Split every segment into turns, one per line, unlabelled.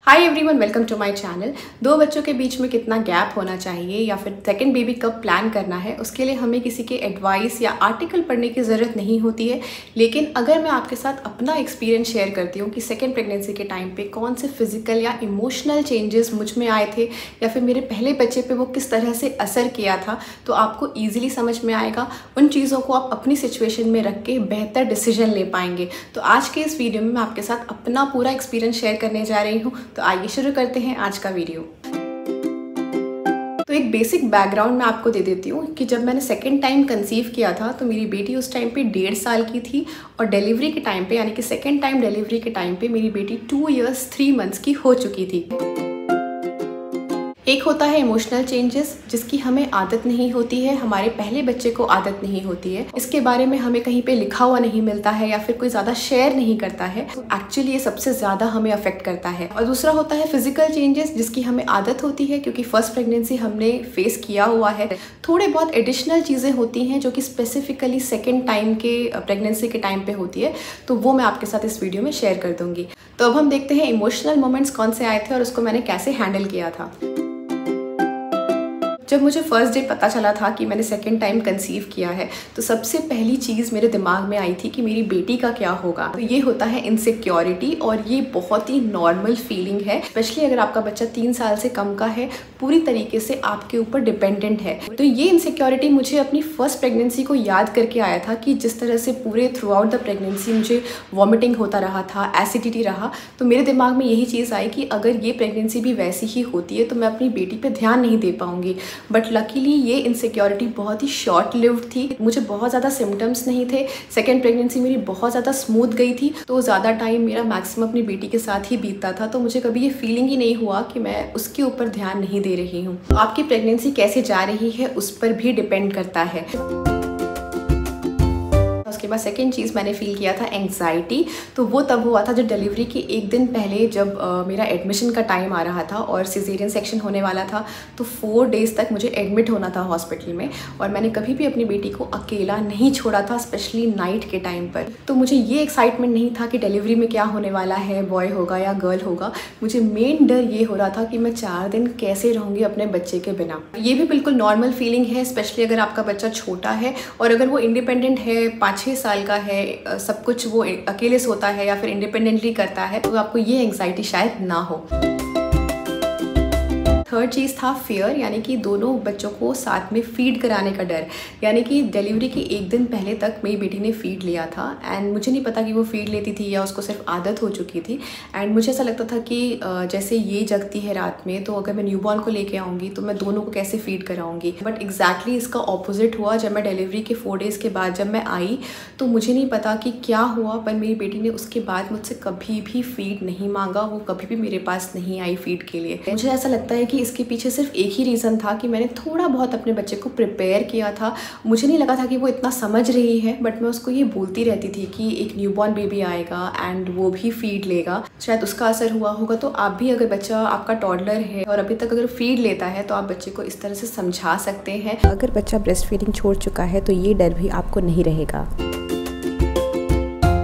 Hi everyone, welcome to my channel. दो बच्चों के बीच में कितना गैप होना चाहिए या फिर सेकंड बेबी कब प्लान करना है, उसके लिए हमें किसी के एडवाइस या आर्टिकल पढ़ने की ज़रूरत नहीं होती है। लेकिन अगर मैं आपके साथ अपना एक्सपीरियंस शेयर करती हूँ कि सेकंड प्रेगनेंसी के टाइम पे कौन से फिजिकल या इमोशनल चेंजेस मुझ में आए थे या फिर मेरे पहले बच्चे पे वो किस तरह से असर किया था, तो आपको ईजिली समझ में आएगा। उन चीज़ों को आप अपनी सिचुएशन में रख के बेहतर डिसीजन ले पाएंगे। तो आज के इस वीडियो में मैं आपके साथ अपना पूरा एक्सपीरियंस शेयर करने जा रही हूँ। तो आइए शुरू करते हैं आज का वीडियो। तो एक बेसिक बैकग्राउंड मैं आपको दे देती हूँ कि जब मैंने सेकेंड टाइम कंसीव किया था तो मेरी बेटी उस टाइम पे 1.5 साल की थी और डिलीवरी के टाइम पे यानी कि सेकेंड टाइम डिलीवरी के टाइम पे मेरी बेटी 2 इयर्स 3 मंथ्स की हो चुकी थी। एक होता है इमोशनल चेंजेस, जिसकी हमें आदत नहीं होती है, हमारे पहले बच्चे को आदत नहीं होती है, इसके बारे में हमें कहीं पे लिखा हुआ नहीं मिलता है या फिर कोई ज़्यादा शेयर नहीं करता है। एक्चुअली ये सबसे ज़्यादा हमें अफेक्ट करता है। और दूसरा होता है फिजिकल चेंजेस, जिसकी हमें आदत होती है क्योंकि फर्स्ट प्रेगनेंसी हमने फेस किया हुआ है। थोड़े बहुत एडिशनल चीज़ें होती हैं जो कि स्पेसिफिकली सेकेंड टाइम के प्रेगनेंसी के टाइम पे होती है, तो वो मैं आपके साथ इस वीडियो में शेयर कर दूंगी। तो अब हम देखते हैं इमोशनल मोमेंट्स कौन से आए थे और उसको मैंने कैसे हैंडल किया था। जब मुझे फर्स्ट डे पता चला था कि मैंने सेकेंड टाइम कंसीव किया है, तो सबसे पहली चीज़ मेरे दिमाग में आई थी कि मेरी बेटी का क्या होगा। तो ये होता है इनसिक्योरिटी, और ये बहुत ही नॉर्मल फीलिंग है, स्पेशली अगर आपका बच्चा 3 साल से कम का है, पूरी तरीके से आपके ऊपर डिपेंडेंट है। तो ये इनसिक्योरिटी मुझे अपनी फर्स्ट प्रेगनेंसी को याद करके आया था कि जिस तरह से पूरे थ्रू आउट द प्रेगनेंसी मुझे वॉमिटिंग होता रहा था, एसिडिटी रहा, तो मेरे दिमाग में यही चीज़ आई कि अगर ये प्रेगनेंसी भी वैसी ही होती है तो मैं अपनी बेटी पे ध्यान नहीं दे पाऊंगी। बट लकीली ये इनसिक्योरिटी बहुत ही शॉर्ट लिव्ड थी। मुझे बहुत ज़्यादा सिम्टम्स नहीं थे। सेकेंड प्रेगनेंसी मेरी बहुत ज़्यादा स्मूथ गई थी, तो ज़्यादा टाइम मेरा मैक्सिमम अपनी बेटी के साथ ही बीतता था। तो मुझे कभी ये फीलिंग ही नहीं हुआ कि मैं उसके ऊपर ध्यान नहीं दे रही हूँ। तो आपकी प्रेगनेंसी कैसे जा रही है उस पर भी डिपेंड करता है। उसके बाद सेकेंड चीज़ मैंने फील किया था एंग्जाइटी। तो वो तब हुआ था जब डिलीवरी के एक दिन पहले, जब मेरा एडमिशन का टाइम आ रहा था और सिजेरियन सेक्शन होने वाला था। तो 4 डेज़ तक मुझे एडमिट होना था हॉस्पिटल में, और मैंने कभी भी अपनी बेटी को अकेला नहीं छोड़ा था, स्पेशली नाइट के टाइम पर। तो मुझे ये एक्साइटमेंट नहीं था कि डिलीवरी में क्या होने वाला है, बॉय होगा या गर्ल होगा। मुझे मेन डर ये हो रहा था कि मैं 4 दिन कैसे रहूँगी अपने बच्चे के बिना। ये भी बिल्कुल नॉर्मल फीलिंग है, स्पेशली अगर आपका बच्चा छोटा है और अगर वो इंडिपेंडेंट है, 5-6 साल का है, सब कुछ वो अकेले सोता है या फिर इंडिपेंडेंटली करता है, तो आपको ये एंग्जाइटी शायद ना हो। थर्ड चीज़ था फियर, यानी कि दोनों बच्चों को साथ में फीड कराने का डर। यानी कि डिलीवरी के एक दिन पहले तक मेरी बेटी ने फीड लिया था, एंड मुझे नहीं पता कि वो फीड लेती थी या उसको सिर्फ आदत हो चुकी थी। एंड मुझे ऐसा लगता था कि जैसे ये जगती है रात में, तो अगर मैं न्यूबॉर्न को लेके आऊँगी तो मैं दोनों को कैसे फीड कराऊँगी। बट एग्जैक्टली इसका ऑपोजिट हुआ। जब मैं डिलीवरी के 4 डेज़ के बाद जब मैं आई, तो मुझे नहीं पता कि क्या हुआ, पर मेरी बेटी ने उसके बाद मुझसे कभी भी फीड नहीं मांगा। वो कभी भी मेरे पास नहीं आई फीड के लिए। मुझे ऐसा लगता है कि इसके पीछे सिर्फ एक ही रीज़न था कि मैंने थोड़ा बहुत अपने बच्चे को प्रिपेयर किया था। मुझे नहीं लगा था कि वो इतना समझ रही है, बट मैं उसको ये बोलती रहती थी कि एक न्यूबॉर्न बेबी आएगा एंड वो भी फीड लेगा, शायद उसका असर हुआ होगा। तो आप भी, अगर बच्चा आपका टॉडलर है और अभी तक अगर फीड लेता है, तो आप बच्चे को इस तरह से समझा सकते हैं। अगर बच्चा ब्रेस्ट फीडिंग छोड़ चुका है तो ये डर भी आपको नहीं रहेगा।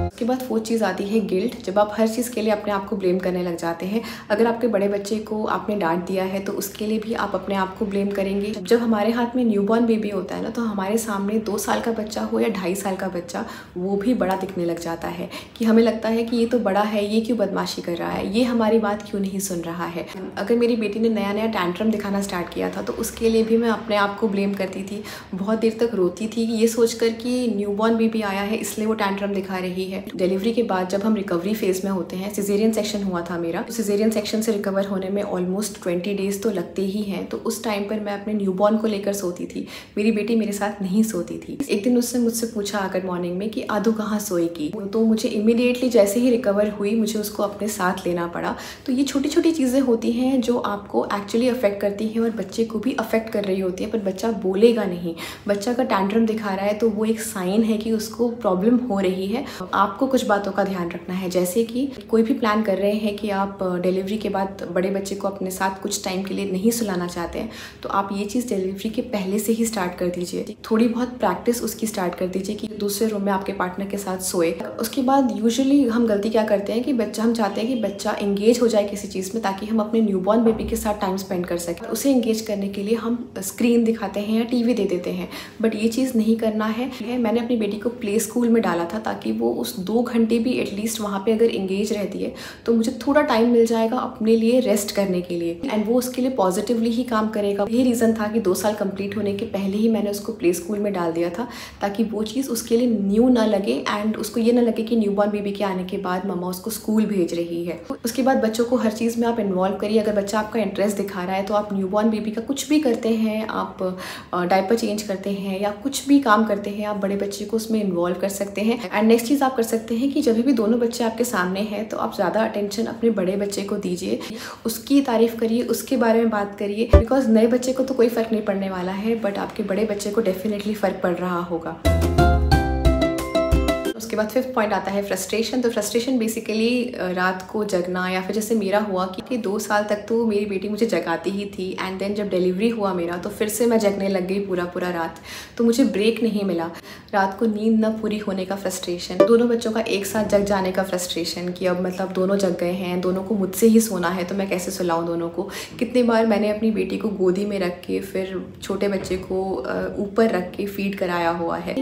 उसके बाद 4th चीज़ आती है गिल्ट। जब आप हर चीज़ के लिए अपने आप को ब्लेम करने लग जाते हैं। अगर आपके बड़े बच्चे को आपने डांट दिया है तो उसके लिए भी आप अपने आप को ब्लेम करेंगे। जब हमारे हाथ में न्यूबॉर्न बेबी होता है ना, तो हमारे सामने 2 साल का बच्चा हो या 2.5 साल का बच्चा, वो भी बड़ा दिखने लग जाता है कि हमें लगता है कि ये तो बड़ा है, ये क्यों बदमाशी कर रहा है, ये हमारी बात क्यों नहीं सुन रहा है। अगर मेरी बेटी ने नया नया टैंट्रम दिखाना स्टार्ट किया था, तो उसके लिए भी मैं अपने आप को ब्लेम करती थी। बहुत देर तक रोती थी ये सोचकर कि न्यूबॉर्न बेबी आया है इसलिए वो टैंट्रम दिखा रही है। डिलीवरी के बाद जब हम रिकवरी फेज में होते हैं, सिजेरियन सेक्शन हुआ था मेरा, तो सिजेरियन सेक्शन से रिकवर होने में ऑलमोस्ट 20 डेज तो लगते ही हैं। तो उस टाइम पर मैं अपने न्यूबॉर्न को लेकर सोती थी, मेरी बेटी मेरे साथ नहीं सोती थी। एक दिन उसने मुझसे पूछा आकर मॉर्निंग में कि आदू कहाँ सोएगी, तो मुझे इमीडिएटली जैसे ही रिकवर हुई मुझे उसको अपने साथ लेना पड़ा। तो ये छोटी छोटी चीज़ें होती हैं जो आपको एक्चुअली अफेक्ट करती हैं और बच्चे को भी अफेक्ट कर रही होती है, पर बच्चा बोलेगा नहीं। बच्चा का टैंट्रम दिखा रहा है तो वो एक साइन है कि उसको प्रॉब्लम हो रही है। आप आपको कुछ बातों का ध्यान रखना है, जैसे कि कोई भी प्लान कर रहे हैं कि आप डिलीवरी के बाद बड़े बच्चे को अपने साथ कुछ टाइम के लिए नहीं सुलाना चाहते हैं, तो आप ये चीज़ डिलीवरी के पहले से ही स्टार्ट कर दीजिए। थोड़ी बहुत प्रैक्टिस उसकी स्टार्ट कर दीजिए कि दूसरे रूम में आपके पार्टनर के साथ सोए। उसके बाद यूजुअली हम गलती क्या करते हैं कि हम चाहते हैं कि बच्चा एंगेज हो जाए किसी चीज़ में, ताकि हम अपने न्यूबॉर्न बेबी के साथ टाइम स्पेंड कर सकें। उसे एंगेज करने के लिए हम स्क्रीन दिखाते हैं या टीवी दे देते हैं, बट ये चीज़ नहीं करना है। मैंने अपनी बेटी को प्ले स्कूल में डाला था ताकि वो उस 2 घंटे भी एटलीस्ट वहाँ पे अगर एंगेज रहती है तो मुझे थोड़ा टाइम मिल जाएगा अपने लिए रेस्ट करने के लिए, एंड वो उसके लिए पॉजिटिवली ही काम करेगा। ये रीज़न था कि 2 साल कंप्लीट होने के पहले ही मैंने उसको प्ले स्कूल में डाल दिया था, ताकि वो चीज़ उसके लिए न्यू ना लगे एंड उसको ये ना लगे कि न्यूबॉर्न बेबी के आने के बाद मम्मा उसको स्कूल भेज रही है। उसके बाद बच्चों को हर चीज़ में आप इन्वॉल्व करिए। अगर बच्चा आपका इंटरेस्ट दिखा रहा है तो आप न्यूबॉर्न बेबी का कुछ भी करते हैं, आप डायपर चेंज करते हैं या कुछ भी काम करते हैं, आप बड़े बच्चे को उसमें इन्वॉल्व कर सकते हैं। एंड नेक्स्ट चीज़ आप कर सकते हैं कि जब भी दोनों बच्चे आपके सामने हैं तो आप ज़्यादा अटेंशन अपने बड़े बच्चे को दीजिए, उसकी तारीफ करिए, उसके बारे में बात करिए, बिकॉज नए बच्चे को तो कोई फ़र्क नहीं पड़ने वाला है, बट आपके बड़े बच्चे को डेफिनेटली फ़र्क पड़ रहा होगा। उसके बाद 5th पॉइंट आता है फ्रस्ट्रेशन। तो फ्रस्ट्रेशन बेसिकली रात को जगना, या फिर जैसे मेरा हुआ कि 2 साल तक तो मेरी बेटी मुझे जगाती ही थी, एंड देन जब डिलीवरी हुआ मेरा तो फिर से मैं जगने लग गई पूरा रात, तो मुझे ब्रेक नहीं मिला। रात को नींद न पूरी होने का फ्रस्ट्रेशन, दोनों बच्चों का एक साथ जग जाने का फ्रस्ट्रेशन कि अब मतलब दोनों जग गए हैं, दोनों को मुझसे ही सोना है, तो मैं कैसे सुलाऊं दोनों को। कितनी बार मैंने अपनी बेटी को गोदी में रख के फिर छोटे बच्चे को ऊपर रख के फीड कराया हुआ है।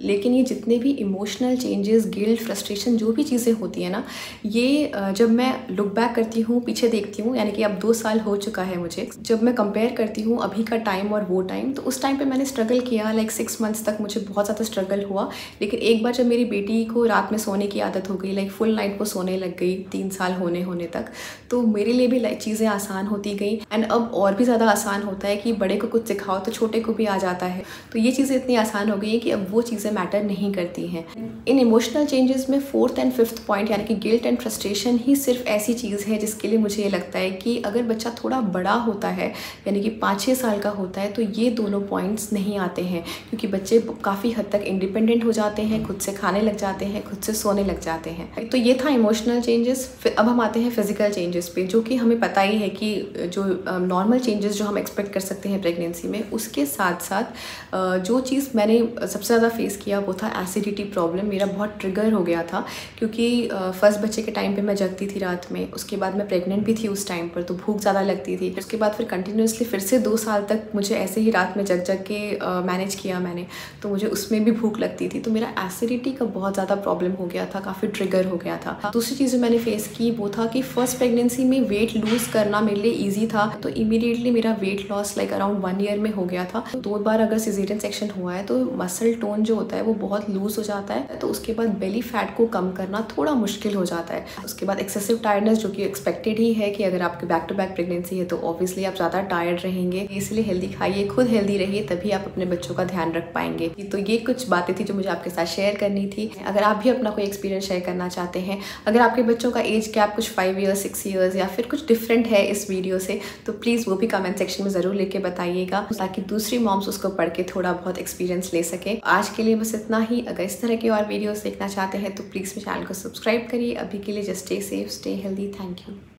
लेकिन ये जितने भी इमोशनल चेंजेस, गिल्ट, फ्रस्ट्रेशन, जो भी चीज़ें होती हैं ना, ये जब मैं लुक बैक करती हूँ, पीछे देखती हूँ, यानी कि अब 2 साल हो चुका है मुझे, जब मैं कंपेयर करती हूँ अभी का टाइम और वो टाइम, तो उस टाइम पे मैंने स्ट्रगल किया। लाइक 6 मंथ्स तक मुझे बहुत ज़्यादा स्ट्रगल हुआ। लेकिन एक बार जब मेरी बेटी को रात में सोने की आदत हो गई, लाइक फुल नाइट वो सोने लग गई 3 साल होने तक, तो मेरे लिए भी लाइक चीज़ें आसान होती गई। एंड अब और भी ज़्यादा आसान होता है कि बड़े को कुछ सिखाओ तो छोटे को भी आ जाता है। तो ये चीज़ें इतनी आसान हो गई है कि अब वो चीज़ें मैटर नहीं करती हैं। इन इमोशनल चेंजेस में 4th एंड 5th पॉइंट यानी कि गिल्ट एंड फ्रस्ट्रेशन ही सिर्फ ऐसी चीज़ है जिसके लिए मुझे ये लगता है कि अगर बच्चा थोड़ा बड़ा होता है, यानी कि 5-6 साल का होता है, तो ये दोनों पॉइंट्स नहीं आते हैं, क्योंकि बच्चे काफ़ी हद तक इंडिपेंडेंट हो जाते हैं, खुद से खाने लग जाते हैं, खुद से सोने लग जाते हैं। तो ये था इमोशनल चेंजेस। फिर अब हम आते हैं फिजिकल चेंजेस पे, जो कि हमें पता ही है कि जो नॉर्मल चेंजेस जो हम एक्सपेक्ट कर सकते हैं प्रेगनेंसी में, उसके साथ साथ जो चीज़ मैंने सबसे ज़्यादा फेस किया वो था एसिडिटी प्रॉब्लम। मेरा बहुत ट्रिगर हो गया था, क्योंकि फर्स्ट बच्चे के टाइम पे मैं जगती थी रात में, उसके बाद मैं प्रेग्नेंट भी थी उस टाइम पर, तो भूख ज़्यादा लगती थी। उसके बाद फिर कंटिन्यूसली फिर से 2 साल तक मुझे ऐसे ही रात में जग के मैनेज किया मैंने, तो मुझे उसमें भी भूख लगती थी। तो मेरा एसिडिटी का बहुत ज़्यादा प्रॉब्लम हो गया था, काफ़ी ट्रिगर हो गया था। दूसरी चीज़ जो मैंने फेस की वो था कि फर्स्ट प्रेगनेंसी में वेट लूज़ करना मेरे लिए ईजी था, तो इमीडिएटली मेरा weight loss like around 1 year में हो गया था। 2 बार अगर सिजेरियन सेक्शन हुआ है तो मसल टोन जो होता है वो बहुत लूज हो जाता है, तो उसके बाद बेली फैट को कम करना थोड़ा मुश्किल हो जाता है। उसके बाद एक्सेसिव टायर्डनेस, जो कि एक्सपेक्टेड ही है कि अगर आपके बैक टू बैक प्रेगनेंसी है तो ऑब्वियसली आप ज़्यादा टायर्ड रहेंगे, इसलिए हेल्दी खाइए, खुद हेल्दी रहिए, तभी आप अपने बच्चों का ध्यान रख पाएंगे। तो ये कुछ बातें थी जो मुझे आपके साथ शेयर करनी थी। अगर आप भी अपना कोई एक्सपीरियंस शेयर करना चाहते हैं, अगर आपके बच्चों का एज गैप कुछ 5 ईयर्स 6 ईयर्स या फिर कुछ डिफरेंट है इस वीडियो से, तो प्लीज़ वो भी कमेंट सेक्शन में ज़रूर लेके बताइएगा, ताकि दूसरी मॉम्स उसको पढ़ के थोड़ा बहुत एक्सपीरियंस ले सके। आज के लिए बस इतना ही। अगर इस तरह के और वीडियोस देखना चाहते हैं तो प्लीज़ मेरे चैनल को सब्सक्राइब करिए। अभी के लिए just stay safe, stay healthy. Thank you.